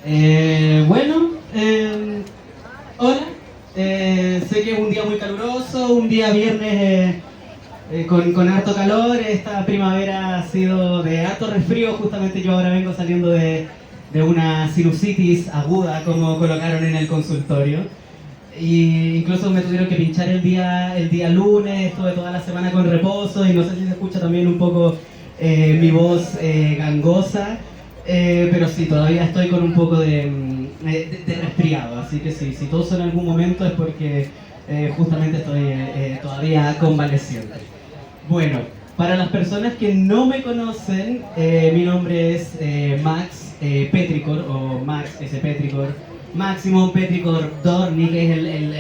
Bueno, hola. Sé que es un día muy caluroso, un día viernes con harto calor. Esta primavera ha sido de harto resfrío. Justamente yo ahora vengo saliendo de una sinusitis aguda, como colocaron en el consultorio. Y incluso me tuvieron que pinchar el día lunes. Estuve toda la semana con reposo y no sé si se escucha también un poco mi voz gangosa. Pero sí, todavía estoy con un poco de resfriado, así que sí, si toso en algún momento es porque justamente estoy todavía convaleciente. Bueno, para las personas que no me conocen, mi nombre es Max Petricor, o Max S. Petricor, Máximo Petricor Dorni, que es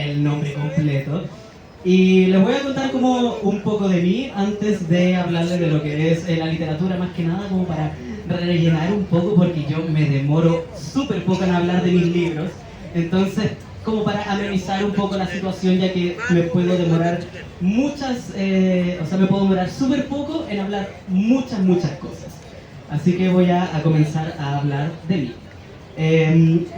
el nombre completo. Y les voy a contar como un poco de mí antes de hablarles de lo que es la literatura, más que nada como para rellenar un poco, porque yo me demoro súper poco en hablar de mis libros. Entonces, como para amenizar un poco la situación, ya que me puedo demorar me puedo demorar súper poco en hablar muchas cosas. Así que voy a comenzar a hablar de mí.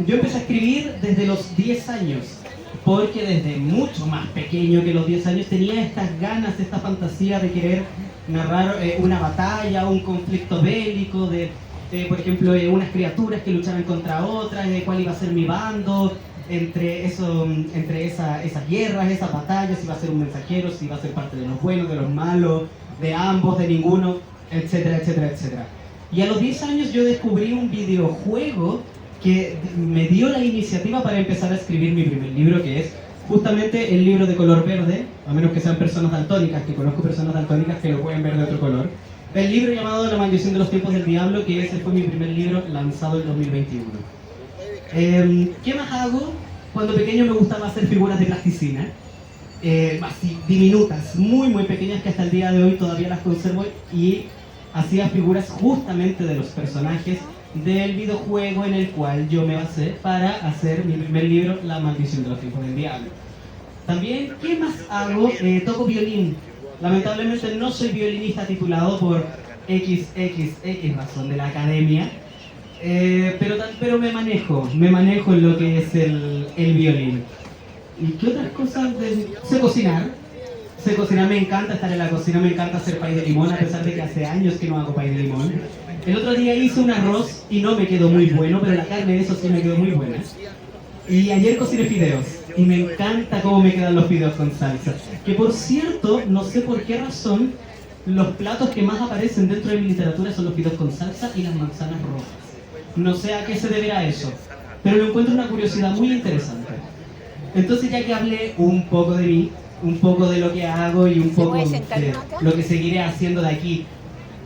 Yo empecé a escribir desde los 10 años, porque desde mucho más pequeño que los 10 años tenía estas ganas, esta fantasía de querer narrar una batalla, un conflicto bélico, por ejemplo, unas criaturas que lucharan contra otras, de cuál iba a ser mi bando, entre esas guerras, esas batallas, si iba a ser un mensajero, si iba a ser parte de los buenos, de los malos, de ambos, de ninguno, etcétera, etcétera, etcétera. Y a los 10 años yo descubrí un videojuego que me dio la iniciativa para empezar a escribir mi primer libro, que es justamente el libro de color verde, a menos que sean personas daltónicas, que conozco personas daltónicas que lo pueden ver de otro color. El libro llamado La maldición de los tiempos del diablo, que ese fue mi primer libro lanzado en 2021. ¿Qué más hago? Cuando pequeño me gustaba hacer figuras de plasticina, así diminutas, muy pequeñas, que hasta el día de hoy todavía las conservo, y hacía figuras justamente de los personajes del videojuego en el cual yo me basé para hacer mi primer libro, La maldición de los tiempos del diablo. También, ¿qué más hago? Toco violín. Lamentablemente no soy violinista titulado por XXX razón de la academia, pero me manejo en lo que es el violín. ¿Y qué otras cosas? Sé cocinar, me encanta estar en la cocina, me encanta hacer pay de limón, a pesar de que hace años que no hago pay de limón. El otro día hice un arroz y no me quedó muy bueno, pero la carne de eso sí me quedó muy buena. Y ayer cociné fideos, y me encanta cómo me quedan los fideos con salsa. Que por cierto, no sé por qué razón, los platos que más aparecen dentro de mi literatura son los fideos con salsa y las manzanas rojas. No sé a qué se deberá eso, pero lo encuentro una curiosidad muy interesante. Entonces, ya que hablé un poco de mí, un poco de lo que hago y un poco de lo que seguiré haciendo de aquí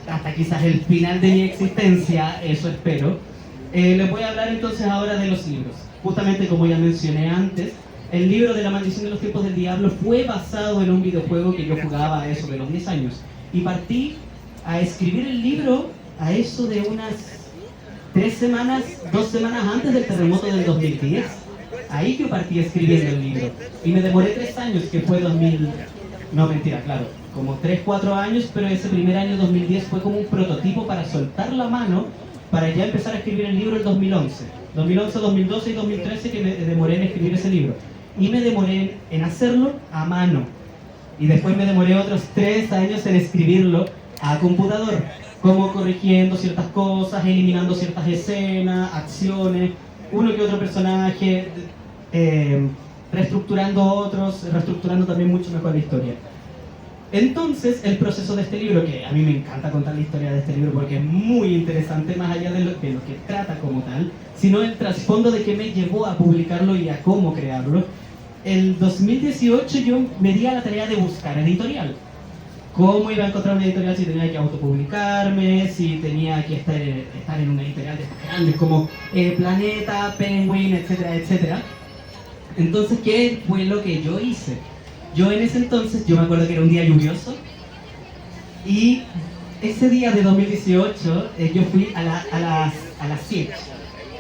hasta quizás el final de mi existencia, eso espero, les voy a hablar entonces ahora de los libros. Justamente como ya mencioné antes, el libro de La maldición de los tiempos del diablo fue basado en un videojuego que yo jugaba a eso de los 10 años. Y partí a escribir el libro a eso de unas 2 semanas antes del terremoto del 2010. Ahí yo partí escribiendo el libro. Y me demoré 3 años, que fue 2000... No, mentira, claro. Como 3, 4 años, pero ese primer año 2010 fue como un prototipo para soltar la mano para ya empezar a escribir el libro en 2011. 2011, 2012 y 2013 que me demoré en escribir ese libro. Y me demoré en hacerlo a mano. Y después me demoré otros 3 años en escribirlo a computador, como corrigiendo ciertas cosas, eliminando ciertas escenas, acciones, uno que otro personaje, reestructurando otros, reestructurando también mucho mejor la historia. Entonces, el proceso de este libro, que a mí me encanta contar la historia de este libro porque es muy interesante, más allá de lo que trata como tal, sino el trasfondo de qué me llevó a publicarlo y a cómo crearlo. El 2018 yo me di a la tarea de buscar editorial. ¿Cómo iba a encontrar una editorial si tenía que autopublicarme, si tenía que estar en una editorial de estas grandes como Planeta, Penguin, etcétera, etcétera? Entonces, ¿qué fue lo que yo hice? Yo en ese entonces, yo me acuerdo que era un día lluvioso, y ese día de 2018 yo fui a las 7.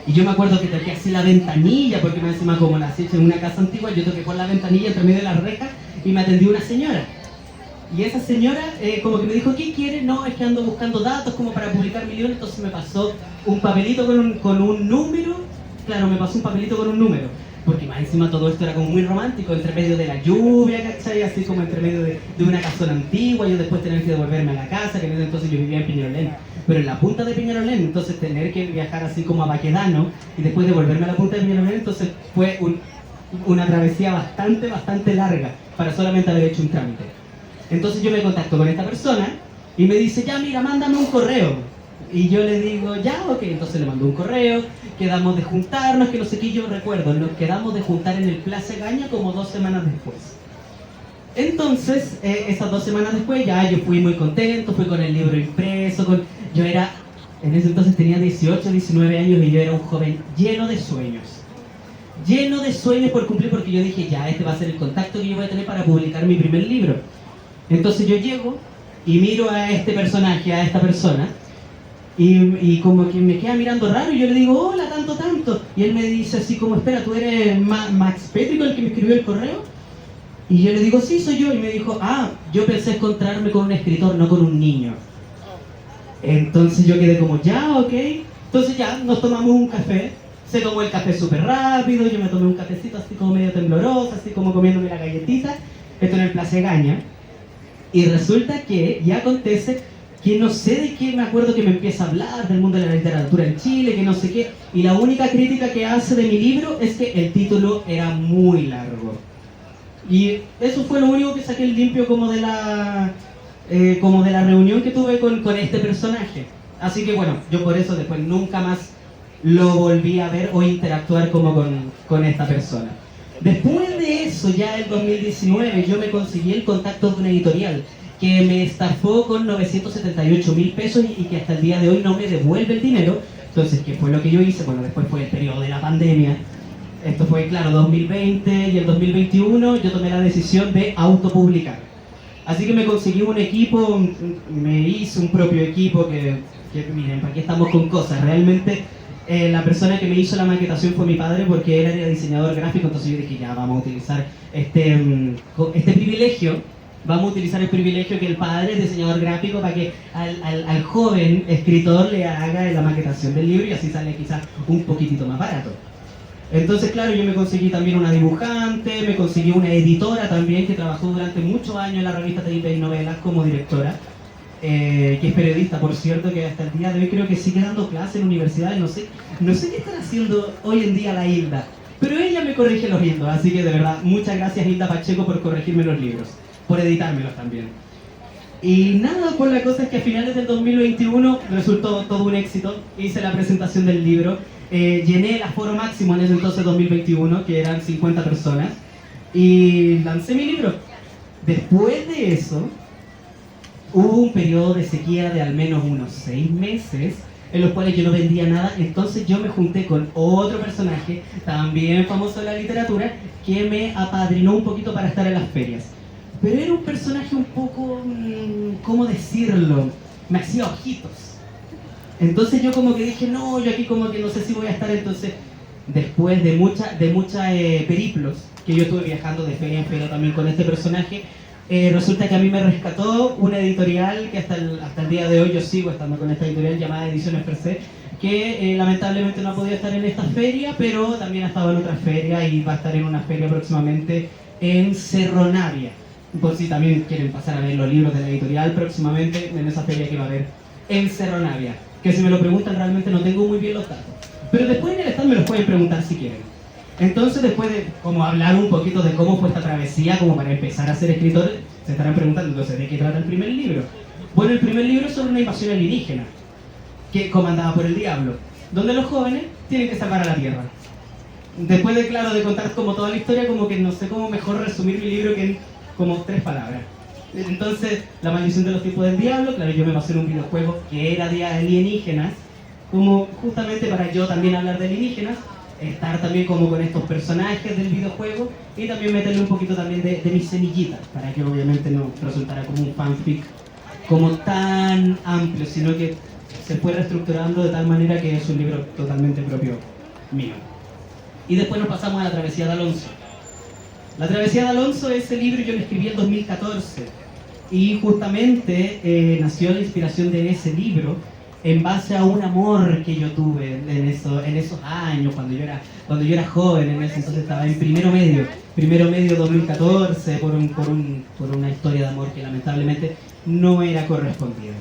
Y yo me acuerdo que toqué así la ventanilla, porque me encima como las 7 en una casa antigua, yo toqué por la ventanilla entre medio de las rejas y me atendió una señora. Y esa señora como que me dijo, ¿qué quiere? No, es que ando buscando datos como para publicar mi libro. Entonces me pasó un papelito con un número claro, me pasó un papelito con un número, porque más encima todo esto era como muy romántico, entre medio de la lluvia, ¿cachai? Así como entre medio de una casona antigua, yo después tener que devolverme a la casa, que en ese entonces yo vivía en Peñalolén, pero en la punta de Peñalolén, entonces tener que viajar así como a Baquedano y después devolverme a la punta de Peñalolén, entonces fue una travesía bastante larga para solamente haber hecho un trámite. Entonces yo me contacto con esta persona y me dice, ya mira, mándame un correo. Y yo le digo, ya, ok, entonces le mando un correo, quedamos de juntarnos, que no sé qué, yo recuerdo, nos quedamos de juntar en el Plaza Gaña como 2 semanas después. Entonces, esas 2 semanas después ya yo fui muy contento, fui con el libro impreso, yo era, en ese entonces tenía 18, 19 años y yo era un joven lleno de sueños por cumplir, porque yo dije, ya, este va a ser el contacto que yo voy a tener para publicar mi primer libro. Entonces yo llego y miro a este personaje, a esta persona, y como que me queda mirando raro y yo le digo, hola, tanto. Y él me dice así como, espera, ¿tú eres Max Pétrico, el que me escribió el correo? Y yo le digo, sí, soy yo. Y me dijo, yo pensé encontrarme con un escritor, no con un niño. Entonces yo quedé como, ya, ok. Entonces ya, nos tomamos un café. Se tomó el café súper rápido, yo me tomé un cafecito así como medio tembloroso, así como comiéndome la galletita. Esto en el Plaza Gaña. Y resulta que, y acontece, que no sé de qué me acuerdo que me empieza a hablar del mundo de la literatura en Chile, que no sé qué, y la única crítica que hace de mi libro es que el título era muy largo. Y eso fue lo único que saqué limpio como de la reunión que tuve con este personaje. Así que bueno, yo por eso después nunca más lo volví a ver o interactuar como con esta persona. Después de eso, ya en 2019, yo me conseguí el contacto de una editorial que me estafó con 978.000 pesos y que hasta el día de hoy no me devuelve el dinero. Entonces, ¿qué fue lo que yo hice? Bueno, después fue el periodo de la pandemia. Esto fue, claro, 2020 y el 2021 yo tomé la decisión de autopublicar. Así que me conseguí un equipo, me hice un propio equipo que miren, ¿para qué estamos con cosas? Realmente la persona que me hizo la maquetación fue mi padre porque él era diseñador gráfico, entonces yo dije, ya, vamos a utilizar este privilegio. Vamos a utilizar el privilegio que el padre es diseñador gráfico para que al joven escritor le haga la maquetación del libro y así sale quizás un poquitito más barato. Entonces, claro, yo me conseguí también una dibujante, me conseguí una editora también que trabajó durante muchos años en la revista Telipe y Novelas como directora, que es periodista, por cierto, que hasta el día de hoy creo que sigue dando clases en universidades, no sé qué están haciendo hoy en día la Hilda, pero ella me corrige los libros, así que de verdad, muchas gracias Hilda Pacheco por corregirme los libros, por editármelos también. Y nada, pues la cosa es que a finales del 2021 resultó todo un éxito, hice la presentación del libro, llené el aforo máximo en ese entonces 2021, que eran 50 personas, y lancé mi libro. Después de eso, hubo un periodo de sequía de al menos unos 6 meses, en los cuales yo no vendía nada, entonces yo me junté con otro personaje, también famoso de la literatura, que me apadrinó un poquito para estar en las ferias. Pero era un personaje un poco, ¿cómo decirlo? Me hacía ojitos. Entonces yo como que dije, no, yo aquí como que no sé si voy a estar. Entonces, después de muchos periplos, que yo estuve viajando de feria en feria también con este personaje, resulta que a mí me rescató una editorial que hasta el día de hoy yo sigo estando con esta editorial llamada Ediciones Per Se, que lamentablemente no ha podido estar en esta feria, pero también ha estado en otra feria y va a estar en una feria próximamente en Cerro Navia. Por si también quieren pasar a ver los libros de la editorial próximamente en esa feria que va a haber en Cerro Navia. Que si me lo preguntan realmente no tengo muy bien los datos. Pero después en el stand me los pueden preguntar si quieren. Entonces después de como hablar un poquito de cómo fue esta travesía, como para empezar a ser escritor, se estarán preguntando entonces ¿de qué trata el primer libro? Bueno, el primer libro es sobre una invasión alienígena, que comandada por el diablo, donde los jóvenes tienen que salvar a la Tierra. Después de, claro, de contar como toda la historia, como que no sé cómo mejor resumir mi libro que en como 3 palabras. Entonces, la maldición de los tiempos del diablo, claro, yo me basé en un videojuego que era de alienígenas, como justamente para yo también hablar de alienígenas, estar también como con estos personajes del videojuego y también meterle un poquito también de mi semillita, para que obviamente no resultara como un fanfic como tan amplio, sino que se fue reestructurando de tal manera que es un libro totalmente propio mío. Y después nos pasamos a La Travesía de Alonso. La Travesía de Alonso, ese libro yo lo escribí en 2014 y justamente nació la inspiración de ese libro en base a un amor que yo tuve en esos años, cuando yo era joven, en ese entonces estaba en primero medio 2014, por una historia de amor que lamentablemente no era correspondida.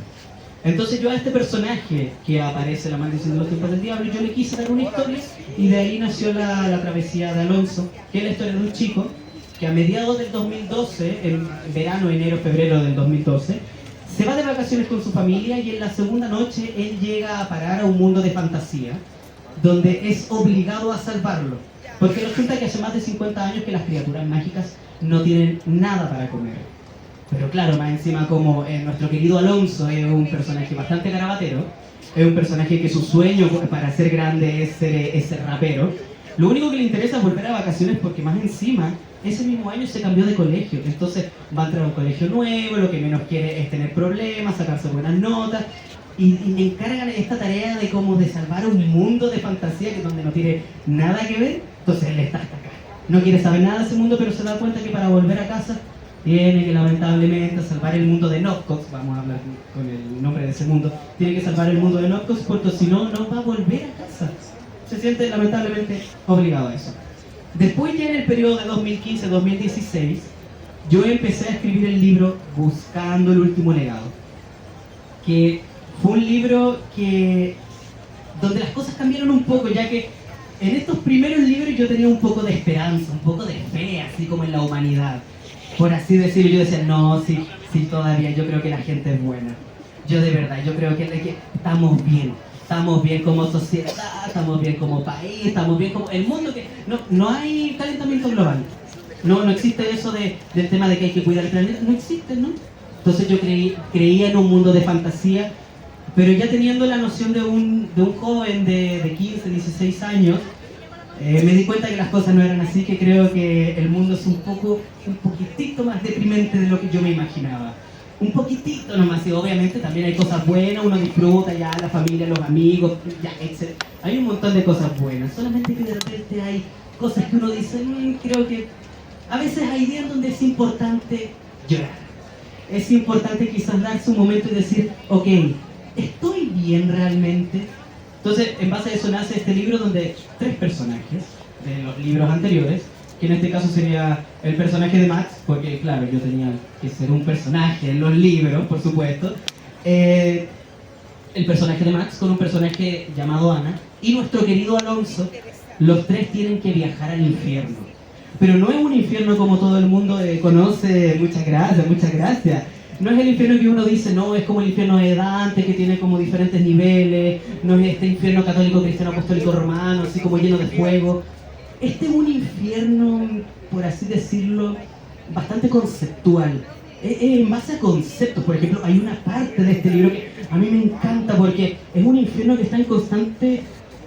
Entonces yo a este personaje que aparece en La maldición de los tiempos del diablo, yo le quise dar una historia y de ahí nació la travesía de Alonso, que es la historia de un chico que a mediados del 2012, en verano, enero, febrero del 2012, se va de vacaciones con su familia y en la segunda noche él llega a parar a un mundo de fantasía donde es obligado a salvarlo. Porque resulta que hace más de 50 años que las criaturas mágicas no tienen nada para comer. Pero claro, más encima como nuestro querido Alonso es un personaje bastante garabatero, es un personaje que su sueño para ser grande es ser rapero, lo único que le interesa es volver a vacaciones porque más encima ese mismo año se cambió de colegio, entonces va a entrar a un colegio nuevo, lo que menos quiere es tener problemas, sacarse buenas notas, y le encargan esta tarea de como de salvar un mundo de fantasía que donde no tiene nada que ver, entonces él está hasta acá. No quiere saber nada de ese mundo, pero se da cuenta que para volver a casa tiene que lamentablemente salvar el mundo de Noctox, vamos a hablar con el nombre de ese mundo, tiene que salvar el mundo de Noctox porque si no, no va a volver a casa. Se siente lamentablemente obligado a eso. Después ya en el periodo de 2015-2016, yo empecé a escribir el libro Buscando el último legado, que fue un libro donde las cosas cambiaron un poco, ya que en estos primeros libros yo tenía un poco de esperanza, un poco de fe, así como en la humanidad. Por así decirlo, yo decía, no, sí, todavía, yo creo que la gente es buena. Yo de verdad, yo creo que estamos bien como sociedad, estamos bien como país, estamos bien como el mundo, que no hay calentamiento global. No existe eso del tema de que hay que cuidar el planeta, no existe, ¿no? Entonces yo creía en un mundo de fantasía, pero ya teniendo la noción de un joven de 15, 16 años, me di cuenta que las cosas no eran así, que creo que el mundo es un poquitito más deprimente de lo que yo me imaginaba. Un poquitito nomás, y obviamente también hay cosas buenas, uno disfruta ya, la familia, los amigos, ya, etc. Hay un montón de cosas buenas, solamente que de repente hay cosas que uno dice, creo que a veces hay días donde es importante llorar. Es importante quizás darse un momento y decir, ok, ¿estoy bien realmente? Entonces, en base a eso nace este libro donde 3 personajes de los libros anteriores, que en este caso sería el personaje de Max, porque claro, yo tenía que ser un personaje en los libros, por supuesto, el personaje de Max con un personaje llamado Ana, y nuestro querido Alonso, los 3 tienen que viajar al infierno. Pero no es un infierno como todo el mundo conoce, muchas gracias. No es el infierno que uno dice, no, es como el infierno de Dante, que tiene como diferentes niveles, no es este infierno católico, cristiano, apostólico, romano, así como lleno de fuego. Este es un infierno, por así decirlo, bastante conceptual. Es en base a conceptos. Por ejemplo, hay una parte de este libro que a mí me encanta porque es un infierno que está en constante...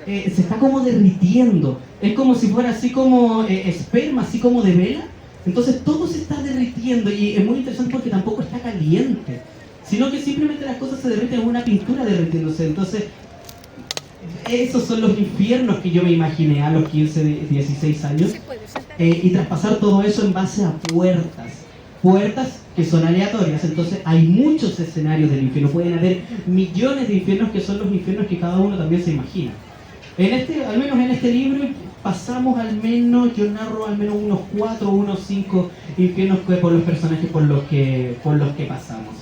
se está como derritiendo. Es como si fuera así como esperma, así como de vela. Entonces todo se está derritiendo y es muy interesante porque tampoco está caliente, sino que simplemente las cosas se derriten en una pintura derritiéndose. Entonces, esos son los infiernos que yo me imaginé a los 15, 16 años. Y traspasar todo eso en base a puertas que son aleatorias. Entonces hay muchos escenarios del infierno. Pueden haber millones de infiernos que son los infiernos que cada uno también se imagina. Al menos en este libro pasamos yo narro al menos unos 4 o unos 5 infiernos por los personajes por los que pasamos.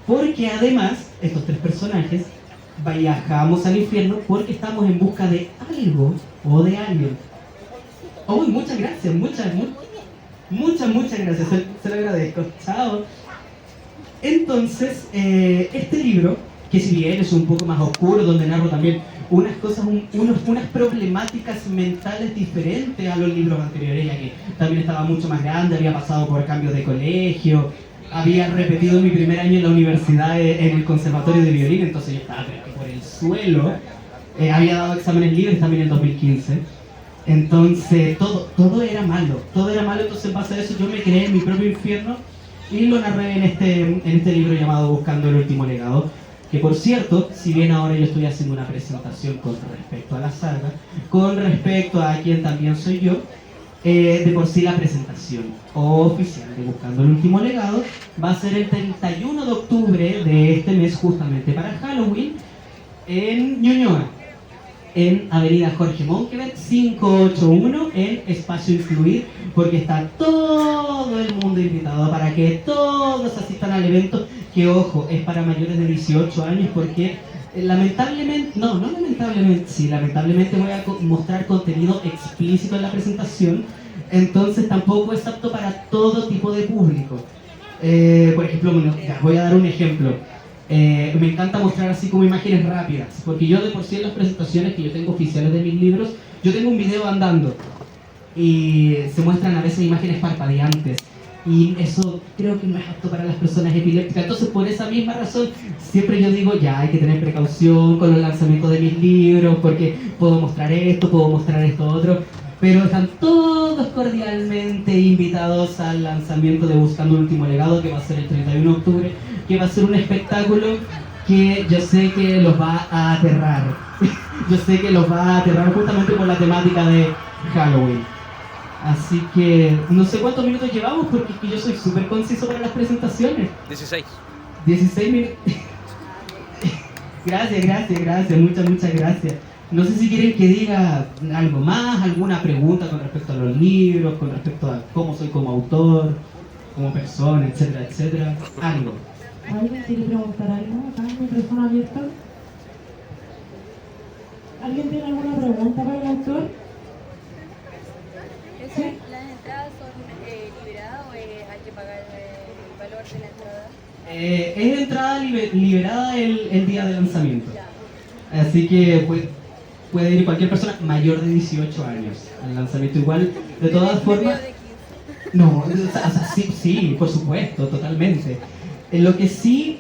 Porque además, estos 3 personajes viajamos al infierno porque estamos en busca de algo o de alguien. Oh, muchas gracias, muchas gracias, se lo agradezco. Chao. Entonces, este libro, que si bien es un poco más oscuro, donde narro también unas cosas, unas problemáticas mentales diferentes a los libros anteriores, ya que también estaba mucho más grande, había pasado por cambios de colegio, había repetido mi primer año en la universidad en el conservatorio de violín, entonces yo estaba por el suelo, había dado exámenes libres también en 2015, entonces todo era malo, entonces en base a eso yo me creé en mi propio infierno y lo narré en este libro llamado Buscando el último legado. Que por cierto, si bien ahora yo estoy haciendo una presentación con respecto a la saga, con respecto a quien también soy yo, de por sí la presentación oficial de Buscando el último legado va a ser el 31 de octubre de este mes, justamente para Halloween, en Ñuñoa, en Avenida Jorge Monkeberg 581, en Espacio Influir, porque está todo el mundo invitado para que todos asistan al evento, que ojo, es para mayores de 18 años, porque lamentablemente, no lamentablemente, sí, lamentablemente voy a mostrar contenido explícito en la presentación, entonces tampoco es apto para todo tipo de público. Por ejemplo, bueno, voy a dar un ejemplo. Me encanta mostrar así como imágenes rápidas, porque yo de por sí en las presentaciones que yo tengo oficiales de mis libros, yo tengo un video andando y se muestran a veces imágenes parpadeantes y eso creo que no es apto para las personas epilépticas. Entonces por esa misma razón siempre yo digo ya hay que tener precaución con los lanzamientos de mis libros, porque puedo mostrar esto otro, pero están todos cordialmente invitados al lanzamiento de Buscando un Último Legado, que va a ser el 31 de octubre, que va a ser un espectáculo que yo sé que los va a aterrar. Yo sé que los va a aterrar justamente por la temática de Halloween. Así que no sé cuántos minutos llevamos, porque es que yo soy súper conciso para las presentaciones. 16. 16 minutos. Gracias, muchas gracias. No sé si quieren que diga algo más, alguna pregunta con respecto a los libros, con respecto a cómo soy como autor, como persona, etcétera, etcétera. Algo. ¿Alguien quiere preguntar algo? Acá, micrófono abierto. ¿Alguien tiene alguna pregunta para el autor? ¿Sí? ¿Las entradas son liberadas o hay que pagar el valor de la entrada? Es entrada liberada el día de lanzamiento. Así que puede ir cualquier persona mayor de 18 años al lanzamiento. Igual, de todas formas... No, o sea, sí, por supuesto, totalmente. Lo que sí,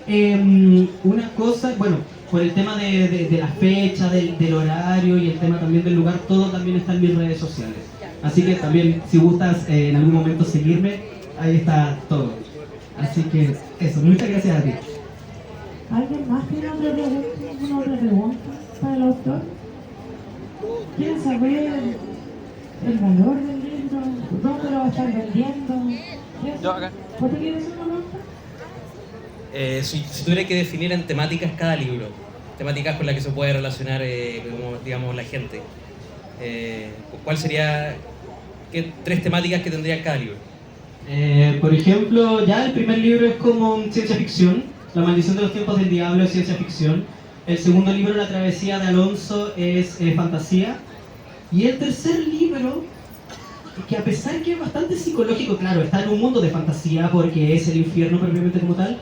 una cosa, bueno, por el tema de la fecha, del horario y el tema también del lugar, todo también está en mis redes sociales. Así que también, si gustas en algún momento seguirme, ahí está todo. Así que eso, muchas gracias a ti. ¿Alguien más tiene otra pregunta? ¿Alguna otra pregunta para el autor? ¿Quieren saber el valor del libro? ¿Dónde lo va a estar vendiendo? Yo acá. ¿Vos te quieres hacer una pregunta? Si tuviera que definir en temáticas cada libro, temáticas con las que se puede relacionar, como, digamos, la gente, ¿cuál sería qué 3 temáticas que tendría cada libro? Por ejemplo, ya el primer libro es como ciencia ficción, La maldición de los tiempos del diablo es ciencia ficción. El segundo libro, La travesía de Alonso, es fantasía. Y el tercer libro, que a pesar que es bastante psicológico, claro, está en un mundo de fantasía porque es el infierno propiamente como tal,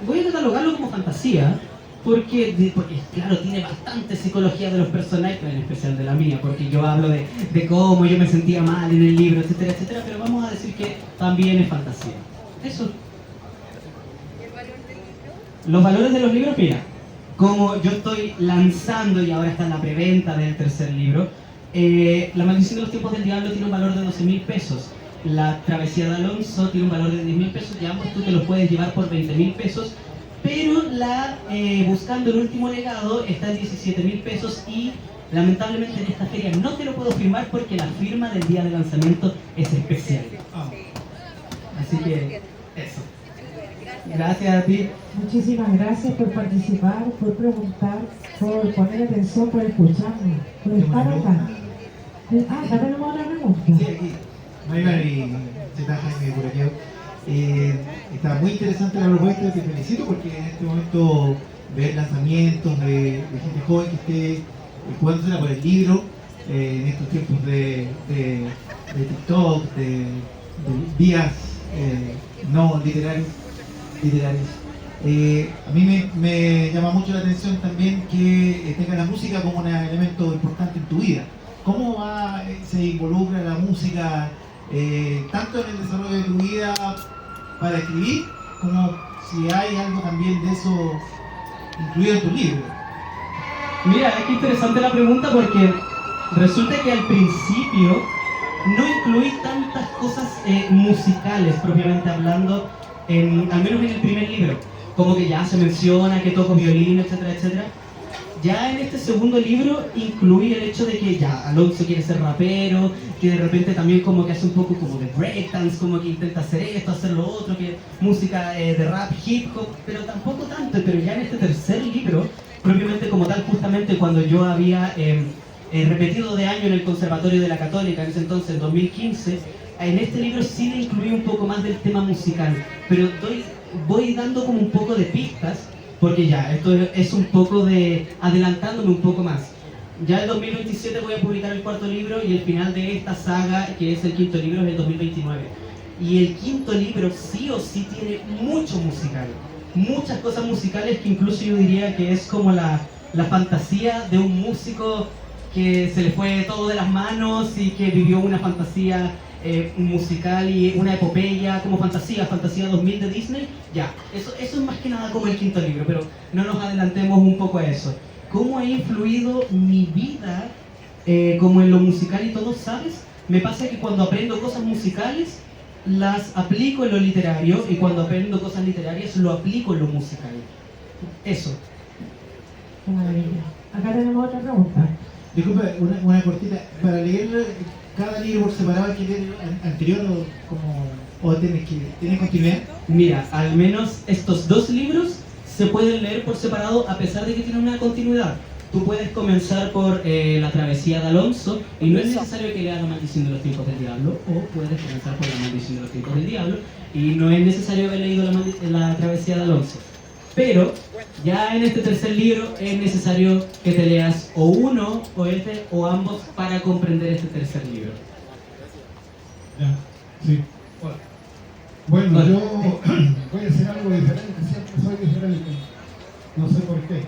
voy a catalogarlo como fantasía porque claro, tiene bastante psicología de los personajes, en especial de la mía, porque yo hablo de cómo yo me sentía mal en el libro, etcétera, etcétera, pero vamos a decir que también es fantasía. Eso. ¿Y el valor del libro? Los valores de los libros, mira, como yo estoy lanzando y ahora está en la preventa del tercer libro, La maldición de los tiempos del diablo tiene un valor de 12.000 pesos. La travesía de Alonso tiene un valor de 10.000 pesos y ambos tú te los puedes llevar por 20.000 pesos. Pero Buscando el Último Legado está en 17.000 pesos y lamentablemente en esta feria no te lo puedo firmar porque la firma del día de lanzamiento es especial. Así que eso. Gracias a ti. Muchísimas gracias por participar, por preguntar, por poner atención, por escucharnos, por estar acá. Acá tenemos otra pregunta. Sí, aquí. Mayra y Zeta Jaime por aquí. Está muy interesante la propuesta, te felicito porque en este momento ver lanzamientos de gente joven que esté jugándosela por el libro en estos tiempos de TikTok, de vías no literarios. A mí me llama mucho la atención también que tenga la música como un elemento importante en tu vida. ¿Cómo se involucra la música tanto en el desarrollo de tu vida para escribir, como si hay algo también de eso incluido en tu libro? Mira, es que interesante la pregunta porque resulta que al principio no incluí tantas cosas musicales propiamente hablando, al menos en el primer libro. Como que ya se menciona que toco violín, etcétera, etcétera. Ya en este segundo libro incluí el hecho de que ya Alonso quiere ser rapero, que de repente también como que hace un poco como de breakdance, como que intenta hacer esto, hacer lo otro, que música de rap, hip hop, pero tampoco tanto. Pero ya en este tercer libro propiamente como tal, justamente cuando yo había repetido de año en el Conservatorio de la Católica, en ese entonces, en 2015, en este libro sí le incluí un poco más del tema musical, pero voy dando como un poco de pistas, porque ya, esto es un poco de adelantándome un poco más. Ya el 2027 voy a publicar el cuarto libro y el final de esta saga, que es el quinto libro, es el 2029. Y el quinto libro sí o sí tiene mucho musical, muchas cosas musicales que incluso yo diría que es como la fantasía de un músico que se le fue todo de las manos y que vivió una fantasía musical y una epopeya como fantasía 2000 de Disney. Ya, eso es más que nada como el quinto libro, pero no nos adelantemos un poco a eso. ¿Cómo ha influido mi vida como en lo musical y todo, sabes? Me pasa que cuando aprendo cosas musicales, las aplico en lo literario, y cuando aprendo cosas literarias, lo aplico en lo musical. Eso. Qué maravilla. Acá tenemos otra pregunta. Disculpa, una cortita. Para leer cada libro por separado, ¿hay que leer el anterior o tiene continuidad? Mira, al menos estos dos libros se pueden leer por separado a pesar de que tienen una continuidad. Tú puedes comenzar por La travesía de Alonso y no es necesario que leas La maldición de los tiempos del diablo, o puedes comenzar por La maldición de los tiempos del diablo y no es necesario haber leído la travesía de Alonso. Pero ya en este tercer libro es necesario que te leas o uno o este o ambos para comprender este tercer libro. Ya, sí. Hola. Bueno, Hola. yo voy a hacer algo diferente, siempre soy diferente, no sé por qué.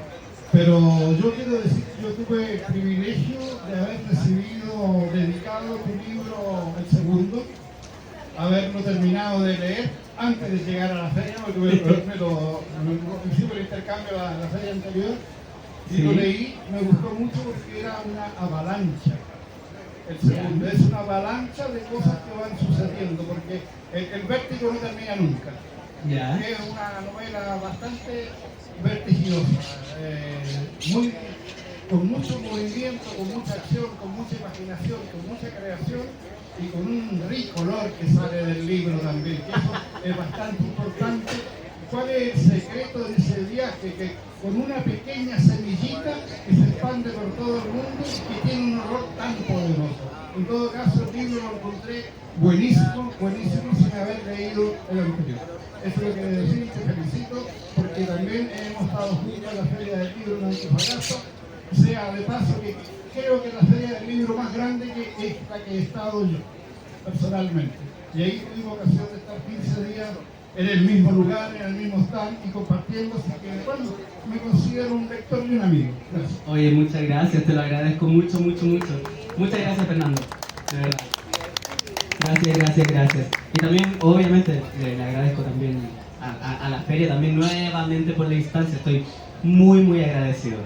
Pero yo quiero decir que yo tuve el privilegio de haber recibido, dedicado tu libro, el segundo, haberlo terminado de leer antes de llegar a la feria, porque hicimos el intercambio a la feria anterior, y Sí. lo leí, me gustó mucho porque era una avalancha. El segundo es una avalancha de cosas que van sucediendo, porque el vértigo no termina nunca. Ya. Es una novela bastante vertiginosa, con mucho movimiento, con mucha acción, con mucha imaginación, con mucha creación y con un rico olor que sale del libro también, que eso es bastante importante. ¿Cuál es el secreto de ese viaje? Que con una pequeña semillita que se expande por todo el mundo y tiene un olor tan poderoso. En todo caso, el libro lo encontré buenísimo, buenísimo, sin haber leído el anterior. Eso es lo que decir, te felicito, porque también hemos estado juntos en la Feria del Libro en Antofagasta. Sea de paso que creo que es la Feria del Libro más grande que esta que he estado yo, personalmente. Y ahí tuvimos ocasión de estar 15 días en el mismo lugar, en el mismo stand y compartiendo, así que bueno, me considero un lector y un amigo. Gracias. Oye, muchas gracias, te lo agradezco mucho, mucho, mucho. Muchas gracias, Fernando, de verdad. Gracias. Y también, obviamente, le agradezco también a la feria, también nuevamente por la instancia, estoy muy, muy agradecido.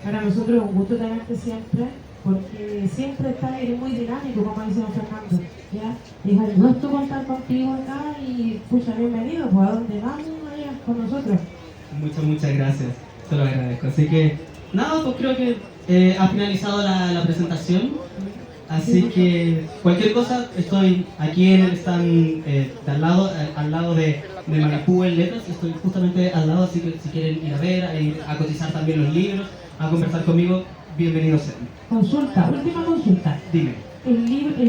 Para nosotros es un gusto tenerte siempre, porque siempre eres muy dinámico, como dice don Fernando, ¿ya? Y es un gusto contar contigo acá y, pucha, bienvenido, pues a donde vamos, vayas con nosotros. Muchas gracias, te lo agradezco. Así que, nada, pues creo que ha finalizado la presentación, así que cualquier cosa, estoy aquí en el stand de al lado de Maripú en Letras, estoy justamente al lado, así que si quieren ir a ver, a ir a cotizar también los libros, a conversar conmigo, bienvenidos sean. Consulta, última consulta. Dime.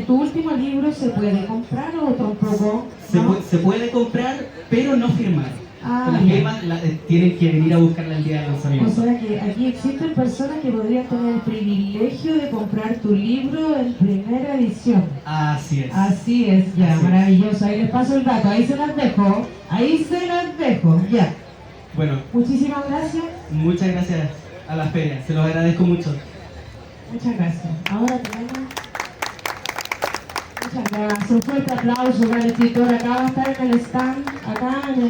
¿Tu último libro se puede comprar o tampoco? ¿No? Se puede comprar, pero no firmar. Ah, Las ya. firmas tienen que venir a buscarla el día del O lanzamiento. sea que aquí existen personas que podrían tener el privilegio de comprar tu libro en primera edición. Así es. Así es, ya, Así es. maravilloso. Ahí les paso el dato, ahí se las dejo, ya. Bueno, Muchísimas gracias. muchas gracias a la feria, se los agradezco mucho. Muchas gracias. Ahora tenemos... Muchas gracias. Un fuerte aplauso para el escritor. Acá va a estar en el stand, acá en el